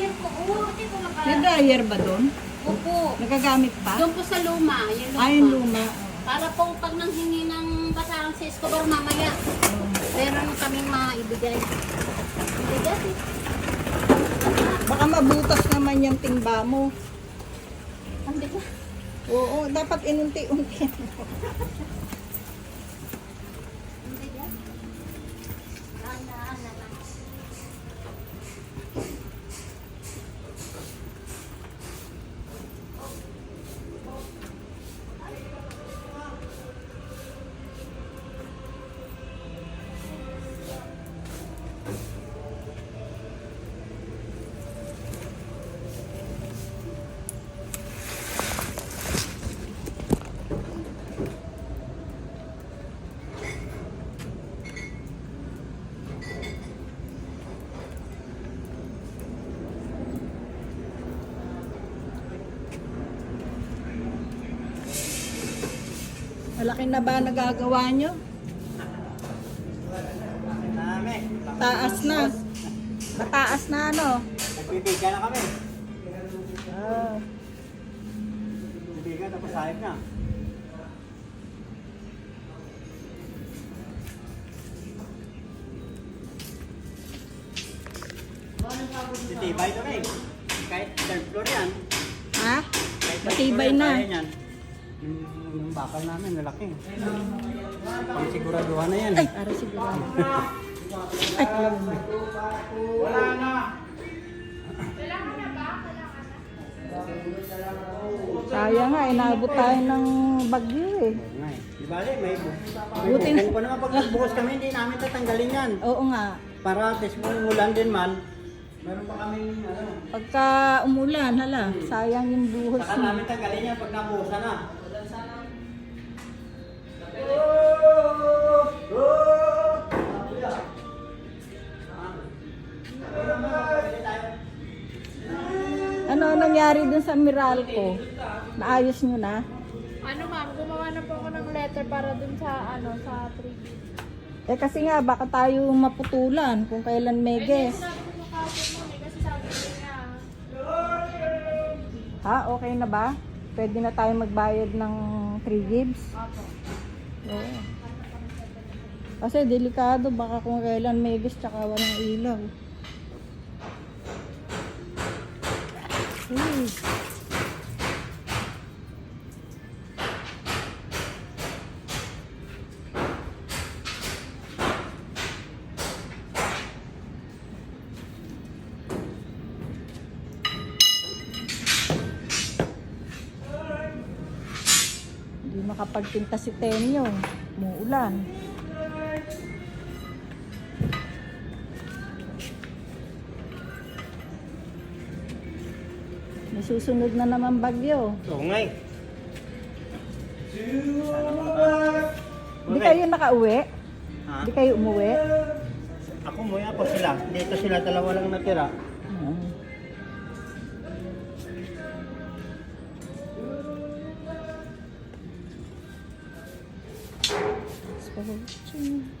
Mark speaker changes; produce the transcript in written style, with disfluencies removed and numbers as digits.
Speaker 1: dryer po. Oo, hindi ko
Speaker 2: May dryer ba doon?
Speaker 1: Opo.
Speaker 2: Nagagamit pa?
Speaker 1: Doon po sa luma. Yung luma.
Speaker 2: Ay, yung luma.
Speaker 1: Para po pag nanghingi ng basahan si Escobar mamaya, meron kaming maibigay. Ibigay.
Speaker 2: Baka mabutas naman yung timba mo.
Speaker 1: Ang bigat.
Speaker 2: Oo, dapat inunti-unti mo.
Speaker 1: Ang bigat. Dahan-dahan na lang.
Speaker 2: Malaki na ba nagagawa nyo? Taas na. Mataas na ano?
Speaker 3: Nagbibiga na kami.
Speaker 2: Ah.
Speaker 3: Nagbibiga tapos sahib na. Titibay ito eh. Kahit third floor yan.
Speaker 2: Ha?
Speaker 3: Kahit third
Speaker 2: Matibay
Speaker 3: floor yan,
Speaker 2: na.
Speaker 3: kaya yan. Yung bakal namin, malaki. Pang siguraduhan na yan.
Speaker 2: Ay, para sigurado. Ay, alam mo.
Speaker 3: Wala na.
Speaker 2: Sayang nga, inabot tayo ng bagyo eh.
Speaker 3: Di bale, may
Speaker 2: Buti na.
Speaker 3: bukong pa naman pag nagbukas kami, hindi namin tatanggalin yan.
Speaker 2: Oo nga.
Speaker 3: Para at least kung ulan din man, meron pa kami ano.
Speaker 2: Pagka umulan, hala, sayang yung buhos
Speaker 3: Saka
Speaker 2: mo.
Speaker 3: namin tanggalin yan pag nabuhusan na.
Speaker 2: Ano nangyari dun sa Meralco? Naayos nyo na?
Speaker 4: Ano ma'am, gumawa na po ako ng letter para dun sa sa 3G.
Speaker 2: Eh kasi nga, baka tayo maputulan kung kailan may guest.
Speaker 4: Sabi ko makapit mo kasi sabi ko niya.
Speaker 2: Ha? Okay na ba? Pwede na tayo magbayad ng 3 gigs?
Speaker 4: Opo.
Speaker 2: Oo. Kasi delikado, baka kung kailan may guest tsaka walang ilaw. Uy. Hindi makapagpinta si Tenyo. Muulan. May susunod na naman bagyo.
Speaker 3: Oo nga eh.
Speaker 2: Hindi kayo nakauwi?
Speaker 3: Ha?
Speaker 2: Hindi kayo umuwi?
Speaker 3: Ako mo ako sila. Dito sila dalawa lang natira.
Speaker 2: Spaghetti.